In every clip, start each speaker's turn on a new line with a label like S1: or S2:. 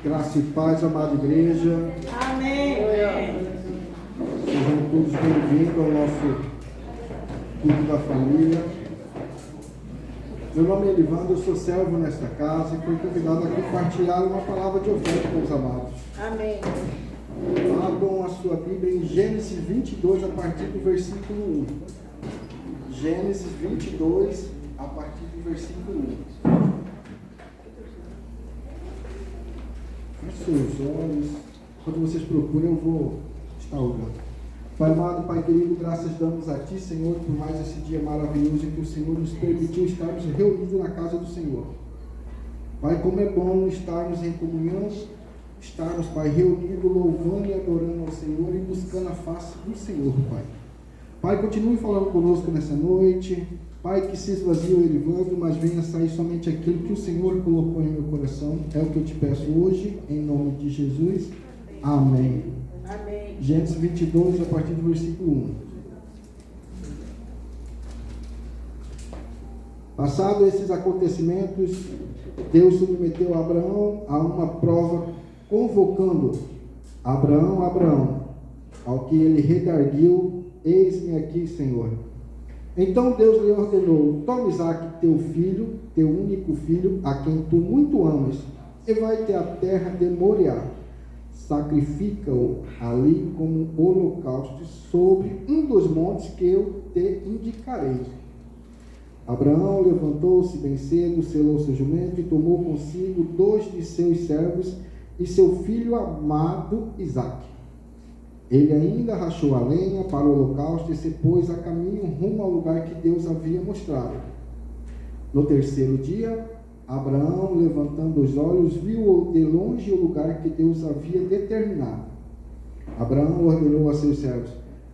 S1: Graça e paz, amada igreja.
S2: Amém.
S1: Sejam todos bem-vindos ao nosso culto da família. Meu nome é Elivando, eu sou servo nesta casa e fui convidado a compartilhar uma palavra de oferta com os amados.
S2: Amém.
S1: Abram a sua Bíblia em Gênesis 22, a partir do versículo 1. Gênesis 22, a partir do versículo 1. Feche os olhos. Quando vocês procuram, eu vou estar orando. Pai amado, Pai querido, graças damos a Ti, Senhor, por mais esse dia maravilhoso em que o Senhor nos permitiu estarmos reunidos na casa do Senhor. Pai, como é bom estarmos em comunhão, estarmos, Pai, reunidos, louvando e adorando ao Senhor e buscando a face do Senhor, Pai. Pai, continue falando conosco nessa noite. Pai, que se esvazie o Elivando, mas venha sair somente aquilo que o Senhor colocou em meu coração. É o que eu te peço hoje, em nome de Jesus. Amém.
S2: Amém.
S1: Gênesis 22, a partir do versículo 1. Passados esses acontecimentos, Deus submeteu Abraão a uma prova, convocando Abraão, Abraão, ao que ele redarguiu: eis-me aqui, Senhor. Então Deus lhe ordenou: toma Isaque, teu filho, teu único filho, a quem tu muito amas, e vai-te à terra de Moriá. Sacrifica-o ali como holocausto sobre um dos montes que eu te indicarei. Abraão levantou-se bem cedo, selou seu jumento e tomou consigo 2 de seus servos e seu filho amado Isaque. Ele ainda rachou a lenha para o holocausto e se pôs a caminho rumo ao lugar que Deus havia mostrado. No terceiro dia, Abraão, levantando os olhos, viu de longe o lugar que Deus havia determinado. Abraão ordenou a seus servos: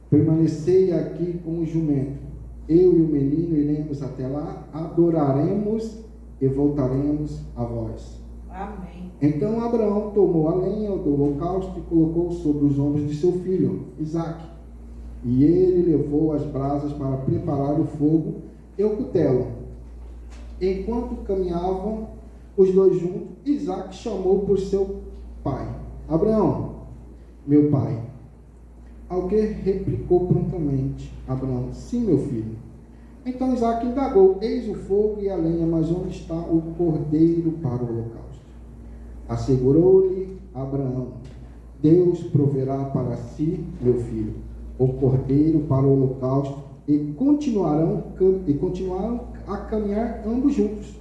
S1: permanecei aqui com o jumento. Eu e o menino iremos até lá, adoraremos e voltaremos a vós.
S2: Amém.
S1: Então Abraão tomou a lenha do holocausto e colocou sobre os ombros de seu filho, Isaque. E ele levou as brasas para preparar o fogo e o cutelo. Enquanto caminhavam os dois juntos, Isaque chamou por seu pai: Abraão, meu pai. Ao que replicou prontamente Abraão: sim, meu filho. Então Isaque indagou: eis o fogo e a lenha, mas onde está o cordeiro para o holocausto? Assegurou-lhe Abraão: Deus proverá para si, meu filho, o cordeiro para o holocausto, e continuaram a caminhar ambos juntos.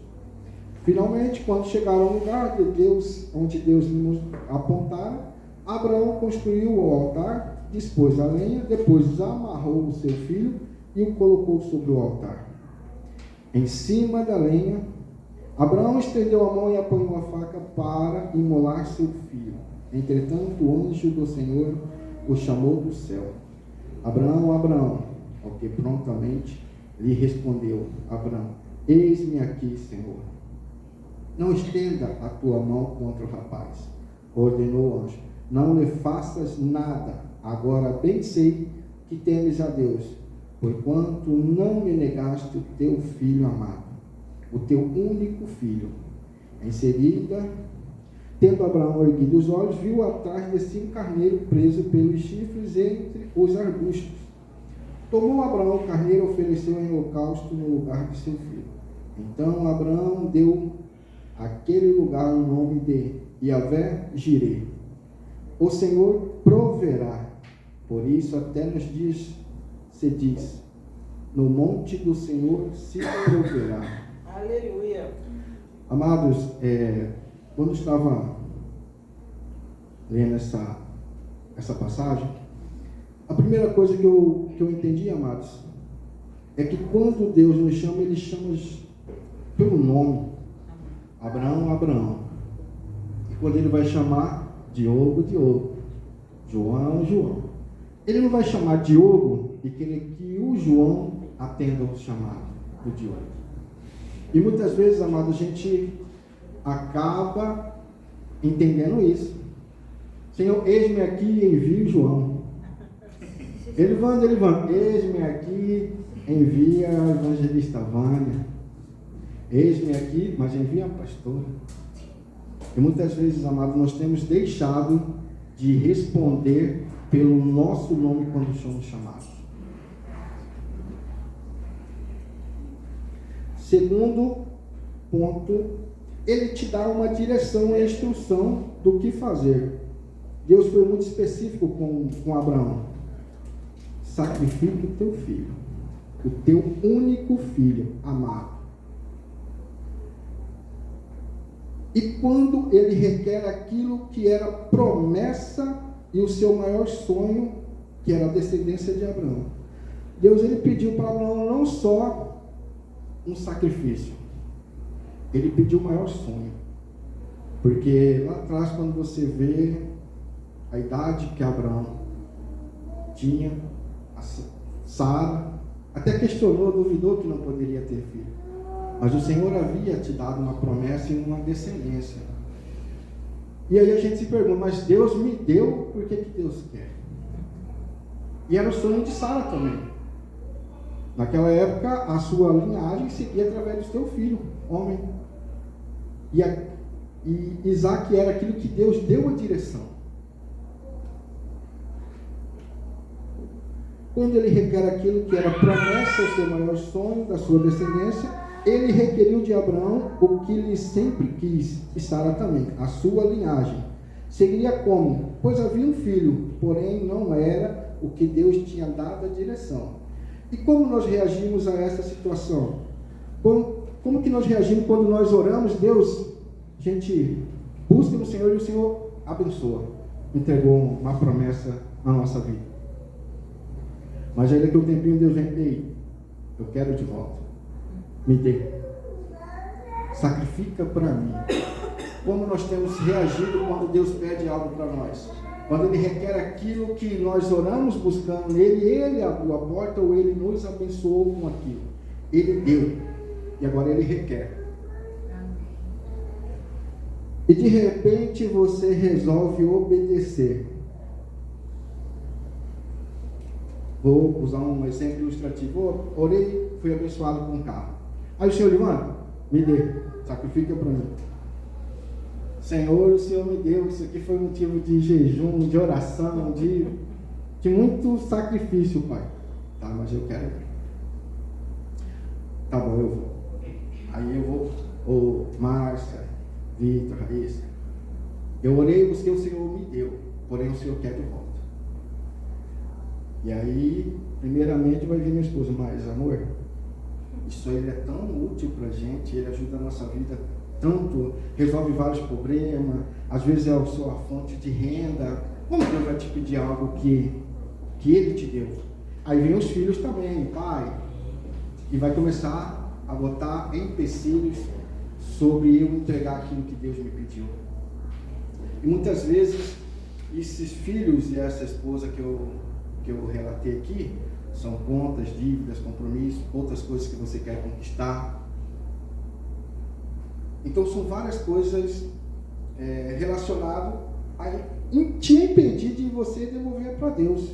S1: Finalmente, quando chegaram ao lugar de Deus, onde Deus lhes apontara, Abraão construiu o altar, dispôs a lenha, depois amarrou o seu filho e o colocou sobre o altar. Em cima da lenha, Abraão estendeu a mão e apanhou a faca para imolar seu filho. Entretanto, o anjo do Senhor o chamou do céu: Abraão, Abraão. Ao que prontamente lhe respondeu Abraão: eis-me aqui, Senhor. Não estenda a tua mão contra o rapaz, ordenou o anjo. Não lhe faças nada. Agora bem sei que temes a Deus, porquanto não me negaste o teu filho amado, o teu único filho. Em seguida, tendo Abraão erguido os olhos, viu atrás de si um carneiro preso pelos chifres entre os arbustos. Tomou Abraão o carneiro e ofereceu em holocausto no lugar de seu filho. Então Abraão deu àquele lugar o nome de Yahvé Jireh. O Senhor proverá. Por isso até nos dias se diz: no monte do Senhor se proverá.
S2: Aleluia.
S1: Amados, quando estava lendo essa passagem, a primeira coisa que eu entendi, amados, é que quando Deus nos chama, Ele chama pelo nome. Abraão, Abraão. E quando Ele vai chamar Diogo, Diogo. João, João. Ele não vai chamar Diogo e querer que o João atenda o chamado do Diogo. E muitas vezes, amado, a gente acaba entendendo isso. Senhor, eis-me aqui e envia o João. Elivando, eis-me aqui, envia a evangelista Vânia. Eis-me aqui, mas envia a pastora. E muitas vezes, amados, nós temos deixado de responder pelo nosso nome quando somos chamados. Segundo ponto, ele te dá uma direção e instrução do que fazer. Deus foi muito específico com Abraão. Sacrifique o teu filho, o teu único filho amado. E quando ele requer aquilo que era promessa e o seu maior sonho, que era a descendência de Abraão, Deus ele pediu para Abraão não só um sacrifício, ele pediu o maior sonho. Porque lá atrás, quando você vê a idade que Abraão tinha, Sara até questionou, duvidou que não poderia ter filho. Mas o Senhor havia te dado uma promessa e uma descendência. E aí a gente se pergunta, mas Deus me deu, por que Deus quer? E era o sonho de Sara também. Naquela época, a sua linhagem seguia através do seu filho, homem. E Isaac era aquilo que Deus deu a direção. Quando ele requer aquilo que era promessa, o seu maior sonho, da sua descendência, ele requeriu de Abraão o que ele sempre quis, e Sara também, a sua linhagem. Seguiria como? Pois havia um filho, porém não era o que Deus tinha dado a direção. E como nós reagimos a essa situação? Como que nós reagimos quando nós oramos? Deus, a gente busca no Senhor e o Senhor abençoa, entregou uma promessa na nossa vida. Mas aí daqui a um tempinho Deus vem, ei, eu quero de volta, me dê, sacrifica para mim. Como nós temos reagido quando Deus pede algo para nós? Quando Ele requer aquilo que nós oramos buscando nele, Ele abriu a porta ou Ele nos abençoou com aquilo. Ele deu, e agora Ele requer. E de repente você resolve obedecer. Vou usar um exemplo ilustrativo. Orei, fui abençoado com um carro. Aí o Senhor, mano, me dê, sacrifica para mim. Senhor, o Senhor me deu, isso aqui foi motivo de jejum, de oração, de muito sacrifício, Pai. Tá, mas eu quero. Tá bom, eu vou. Aí eu vou, Márcia, Vitor, Raíssa. Eu orei, busquei, o Senhor me deu, porém o Senhor quer de volta. E aí, primeiramente vai vir minha esposa, mas amor, isso aí é tão útil pra gente, ele ajuda a nossa vida tanto, resolve vários problemas, às vezes é a sua fonte de renda. Como Deus vai te pedir algo que Ele te deu? Aí vem os filhos também, pai, e vai começar a botar empecilhos sobre eu entregar aquilo que Deus me pediu. E muitas vezes, esses filhos e essa esposa que eu relatei aqui, são contas, dívidas, compromissos, outras coisas que você quer conquistar. Então são várias coisas relacionadas a te impedir de você devolver para Deus.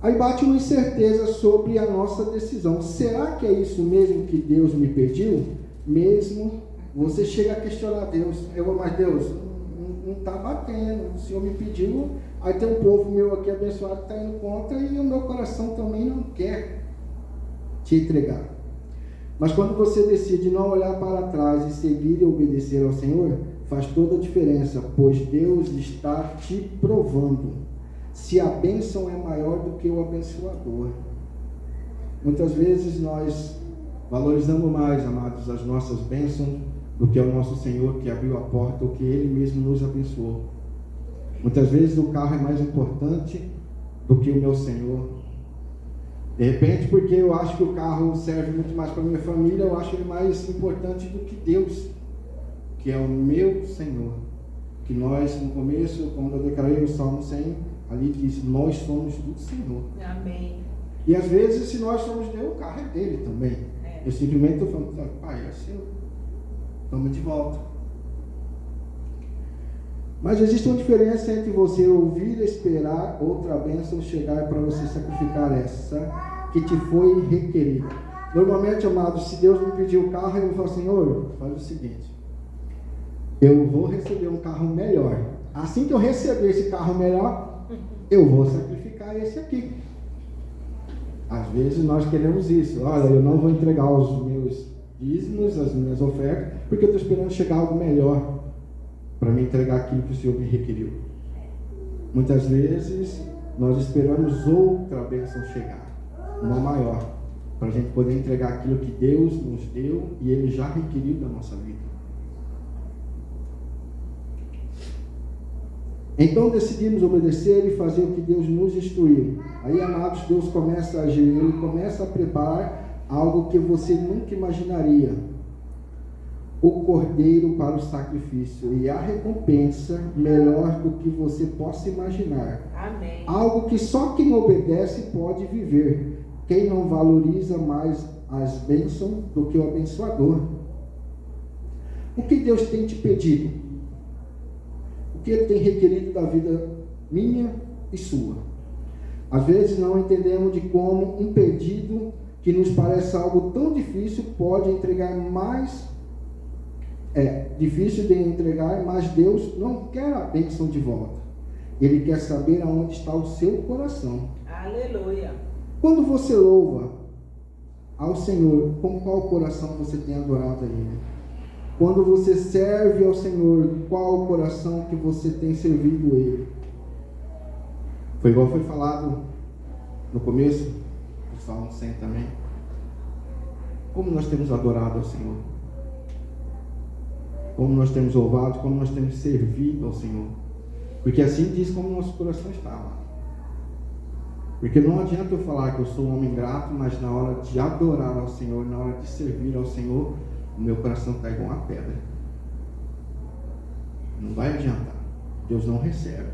S1: Aí bate uma incerteza sobre a nossa decisão. Será que é isso mesmo que Deus me pediu? Mesmo você chega a questionar Deus. Mas Deus, não está batendo. O Senhor me pediu. Aí tem um povo meu aqui abençoado que está indo contra e o meu coração também não quer te entregar. Mas quando você decide não olhar para trás e seguir e obedecer ao Senhor, faz toda a diferença, pois Deus está te provando se a bênção é maior do que o abençoador. Muitas vezes nós valorizamos mais, amados, as nossas bênçãos do que o nosso Senhor que abriu a porta, ou que Ele mesmo nos abençoou. Muitas vezes o carro é mais importante do que o meu Senhor. De repente, porque eu acho que o carro serve muito mais para a minha família, eu acho ele mais importante do que Deus, que é o meu Senhor. Que nós, no começo, quando eu declarei o Salmo 100, ali diz, nós somos do Senhor.
S2: Amém.
S1: E às vezes, se nós somos dele, o carro é dele também. Eu simplesmente estou falando, pai, é seu, toma de volta. Mas existe uma diferença entre você ouvir e esperar outra bênção chegar para você sacrificar essa que te foi requerida. Normalmente, amados, se Deus me pedir o carro, eu vou falar, Senhor, faz o seguinte, eu vou receber um carro melhor. Assim que eu receber esse carro melhor, eu vou sacrificar esse aqui. Às vezes nós queremos isso. Olha, eu não vou entregar os meus dízimos, as minhas ofertas, porque eu estou esperando chegar algo melhor para me entregar aquilo que o Senhor me requeriu. Muitas vezes nós esperamos outra bênção chegar, uma maior, para a gente poder entregar aquilo que Deus nos deu e Ele já requeriu da nossa vida. Então decidimos obedecer e fazer o que Deus nos instruiu. Aí, amados, Deus começa a agir, Ele começa a preparar algo que você nunca imaginaria. O cordeiro para o sacrifício e a recompensa melhor do que você possa imaginar.
S2: Amém.
S1: Algo que só quem obedece pode viver. Quem não valoriza mais as bênçãos do que o abençoador. O que Deus tem te pedido? O que Ele tem requerido da vida minha e sua? Às vezes não entendemos de como um pedido que nos parece algo tão difícil pode entregar mais. É difícil de entregar, mas Deus não quer a bênção de volta. Ele quer saber aonde está o seu coração.
S2: Aleluia.
S1: Quando você louva ao Senhor, com qual coração você tem adorado a Ele? Quando você serve ao Senhor, qual o coração que você tem servido Ele? Foi igual foi falado no começo do Salmo 100 também. Como nós temos adorado ao Senhor? Como nós temos louvado, como nós temos servido ao Senhor. Porque assim diz como nosso coração está. Porque não adianta eu falar que eu sou um homem grato, mas na hora de adorar ao Senhor, na hora de servir ao Senhor, o meu coração está igual uma pedra. Não vai adiantar. Deus não recebe.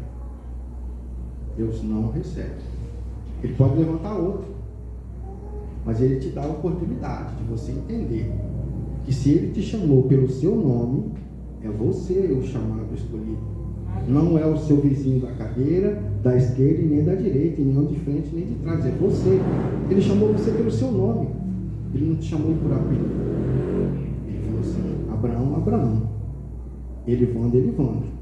S1: Deus não recebe. Ele pode levantar outro, mas Ele te dá a oportunidade de você entender que se Ele te chamou pelo seu nome, é você o chamado escolhido. Não é o seu vizinho da cadeira, da esquerda e nem da direita, e nem o de frente nem de trás, é você. Ele chamou você pelo seu nome. Ele não te chamou por apelido. Ele falou assim: Abraão, Abraão. Elivando.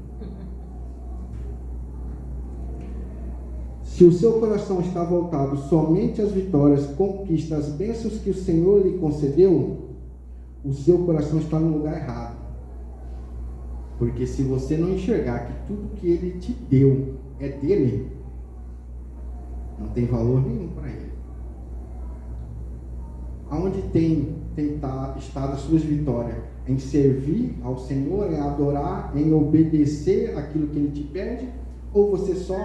S1: Se o seu coração está voltado somente às vitórias, conquistas, as bênçãos que o Senhor lhe concedeu, o seu coração está no lugar errado. Porque se você não enxergar que tudo que Ele te deu é dele, não tem valor nenhum para Ele. Aonde tem estado as suas vitórias? Em servir ao Senhor, em adorar, em obedecer aquilo que Ele te pede? Ou você só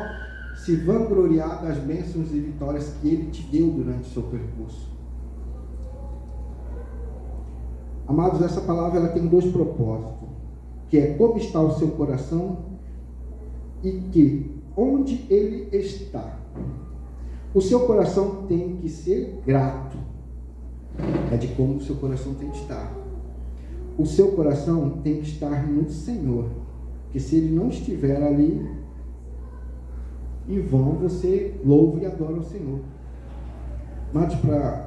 S1: se vangloriar das bênçãos e vitórias que Ele te deu durante o seu percurso? Amados, essa palavra ela tem dois propósitos, que é como está o seu coração e que onde ele está. O seu coração tem que ser grato. É de como o seu coração tem que estar. O seu coração tem que estar no Senhor, que se Ele não estiver ali, em vão você louva e adora o Senhor. Mas para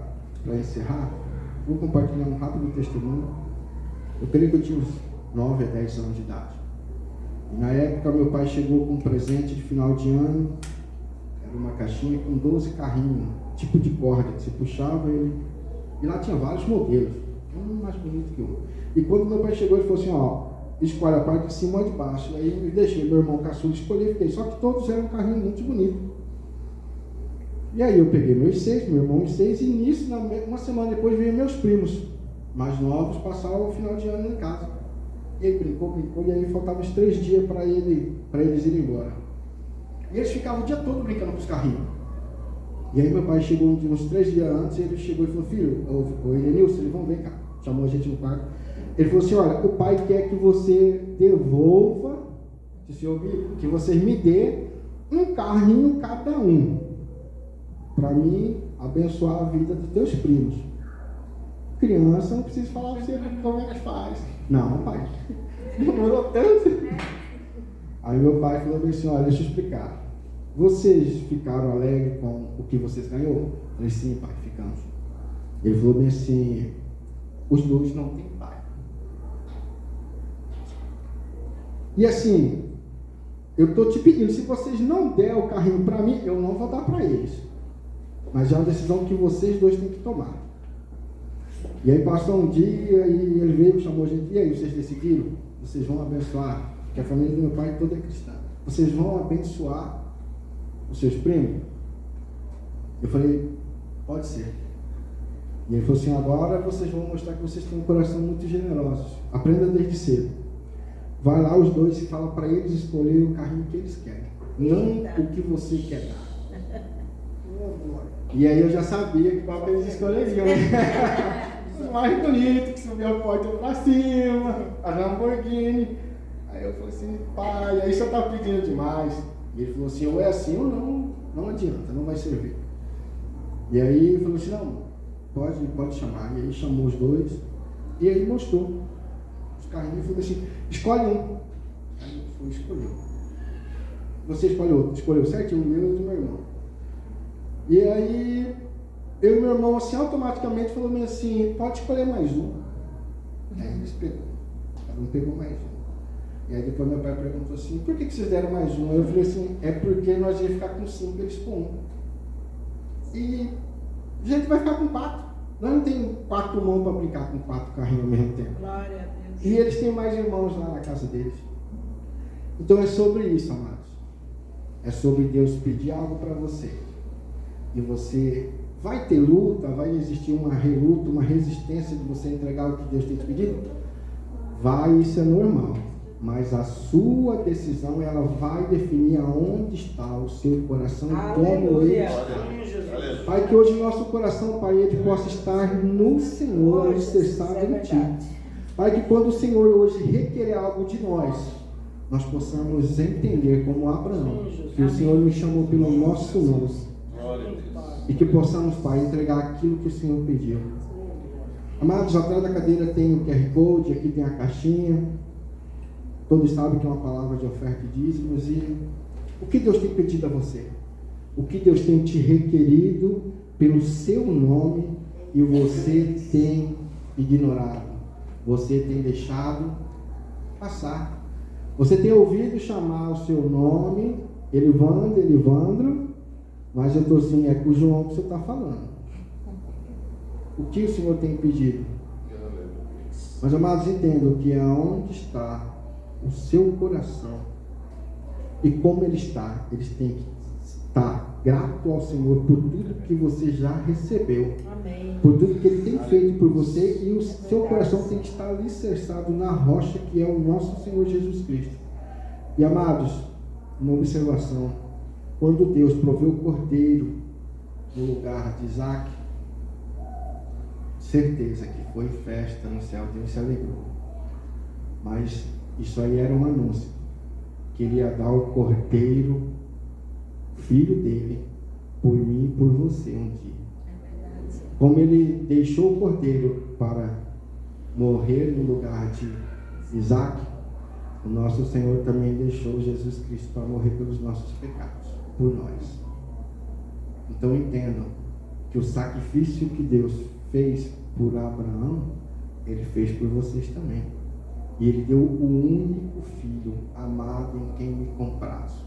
S1: encerrar, vou compartilhar um rápido testemunho. Eu creio que eu tinha uns 9 a 10 anos de idade. E na época meu pai chegou com um presente de final de ano. Era uma caixinha com 12 carrinhos, tipo de corda, que você puxava ele. E lá tinha vários modelos, um mais bonito que o outro. E quando meu pai chegou, ele falou assim: ó, escolhe a parte de cima ou de baixo. Aí eu deixei meu irmão caçula escolher, fiquei. Só que todos eram carrinhos muito bonitos. E aí eu peguei meus 6, meu irmão os 6, e nisso, uma semana depois, veio meus primos mais novos passar o final de ano em casa. Ele brincou, e aí faltavam uns 3 dias para eles irem embora. E eles ficavam o dia todo brincando com os carrinhos. E aí meu pai chegou uns 3 dias antes, ele chegou e falou: filho, o Elenilson, eles vão ver, cara. Chamou a gente no quarto. Ele falou assim: olha, o pai quer que você devolva, que vocês me dê um carrinho cada um, para mim abençoar a vida dos teus primos. Criança, não preciso falar pra você como é que faz. Não, pai, demorou tanto. Aí meu pai falou assim: olha, deixa eu explicar. Vocês ficaram alegres com o que vocês ganhou? Eu falei: sim, pai, ficamos. Ele falou bem assim: os dois não têm pai. E assim, eu estou te pedindo, se vocês não der o carrinho para mim, eu não vou dar para eles. Mas é uma decisão que vocês dois têm que tomar. E aí passou um dia e ele veio, chamou a gente, e aí, vocês decidiram? Vocês vão abençoar, porque a família do meu pai toda é cristã. Vocês vão abençoar os seus primos? Eu falei, pode ser. E ele falou assim, agora vocês vão mostrar que vocês têm um coração muito generoso. Aprenda desde cedo. Vai lá os dois e fala para eles escolher o carrinho que eles querem. Não o que você quer dar. E aí eu já sabia que qual que eles escolheriam. Os mais bonitos, que subiu a porta para cima, a Lamborghini. Aí eu falei assim, pai, aí você tá pedindo demais. E ele falou assim, ou é assim ou não, não adianta, não vai servir. E aí ele falou assim, não, pode chamar. E aí chamou os dois, e aí mostrou os carrinhos e falou assim, escolhe um. Aí foi escolher. Você escolheu certinho, o meu e o do meu irmão. E aí, eu e meu irmão assim, automaticamente falou assim, pode escolher mais um. Aí eles pegou. Cada um pegou mais um. E aí depois meu pai perguntou assim, por que vocês deram mais um? Eu falei assim, é porque nós íamos ficar com 5, eles com 1. E a gente vai ficar com 4. Nós não temos 4 mãos para brincar com 4 carrinhos ao mesmo tempo.
S2: Glória a Deus.
S1: E eles têm mais irmãos lá na casa deles. Então é sobre isso, amados. É sobre Deus pedir algo para você. E você vai ter luta, vai existir uma reluta, uma resistência de você entregar o que Deus tem te pedido? Vai, isso é normal. Mas a sua decisão, ela vai definir aonde está o seu coração e como ele está. Pai, que hoje o nosso coração, Pai, ele possa estar no Senhor, alicerçado em Ti. Pai, que quando o Senhor hoje requerer algo de nós possamos entender como Abraão, que o Senhor nos chamou pelo nosso nome. E que possamos, Pai, entregar aquilo que o Senhor pediu. Amados, atrás da cadeira tem o QR Code, aqui tem a caixinha. Todos sabem que é uma palavra de oferta e dízimos. E o que Deus tem pedido a você? O que Deus tem te requerido pelo seu nome e você tem ignorado? Você tem deixado passar. Você tem ouvido chamar o seu nome, Elivandro, mas eu estou assim, é com o João que você está falando. O que o Senhor tem pedido? Mas, amados, entendam que aonde está o seu coração e como ele está, eles têm que estar grato ao Senhor por tudo que você já recebeu.
S2: Amém.
S1: Por tudo que ele tem feito por você, e o seu coração tem que estar alicerçado na rocha que é o nosso Senhor Jesus Cristo. E, amados, uma observação: quando Deus proveu o cordeiro no lugar de Isaac, certeza que foi festa no céu, Deus se alegrou. Mas isso aí era um anúncio, que ele ia dar o cordeiro, filho dele, por mim e por você um dia. Como ele deixou o cordeiro para morrer no lugar de Isaac, o nosso Senhor também deixou Jesus Cristo para morrer pelos nossos pecados, por nós. Então entendam que o sacrifício que Deus fez por Abraão, ele fez por vocês também. E ele deu o único filho amado em quem me comprazo,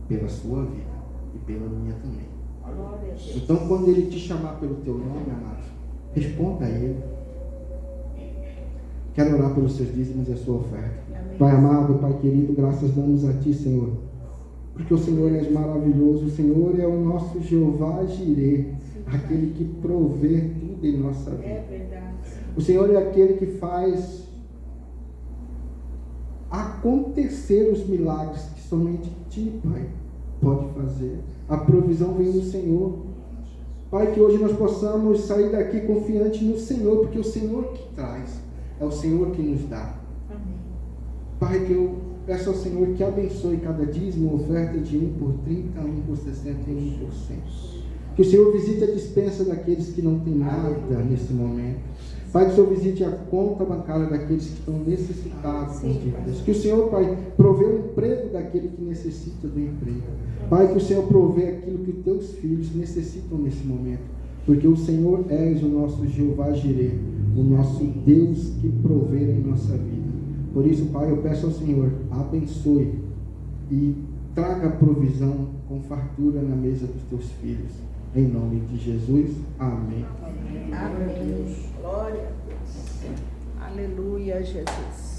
S1: pela sua vida e pela minha também. Então, quando ele te chamar pelo teu nome, amado, responda a ele. Quero orar pelos seus dízimos e a sua oferta. Pai amado, Pai querido, graças damos a Ti, Senhor, porque o Senhor é maravilhoso. O Senhor é o nosso Jeová Jireh, aquele que provê tudo em nossa vida.
S2: É verdade.
S1: O Senhor é aquele que faz acontecer os milagres que somente Ti, Pai, pode fazer. A provisão vem do Senhor. Pai, que hoje nós possamos sair daqui confiante no Senhor, porque é o Senhor que traz, é o Senhor que nos dá.
S2: Amém.
S1: Pai, que eu peço ao Senhor que abençoe cada dízimo, oferta de 1 por 30, 1 por 60 e 1%. Que o Senhor visite a despensa daqueles que não têm nada nesse momento. Pai, que o Senhor visite a conta bancária daqueles que estão necessitados com dívidas. Que o Senhor, Pai, provê o emprego daquele que necessita do emprego. Pai, que o Senhor provê aquilo que os teus filhos necessitam nesse momento. Porque o Senhor és o nosso Jeová Jireh, o nosso Deus que provê em nossa vida. Por isso, Pai, eu peço ao Senhor, abençoe e traga provisão com fartura na mesa dos teus filhos. Em nome de Jesus. Amém.
S3: Amém.
S2: Glória a Deus.
S3: Aleluia, Jesus.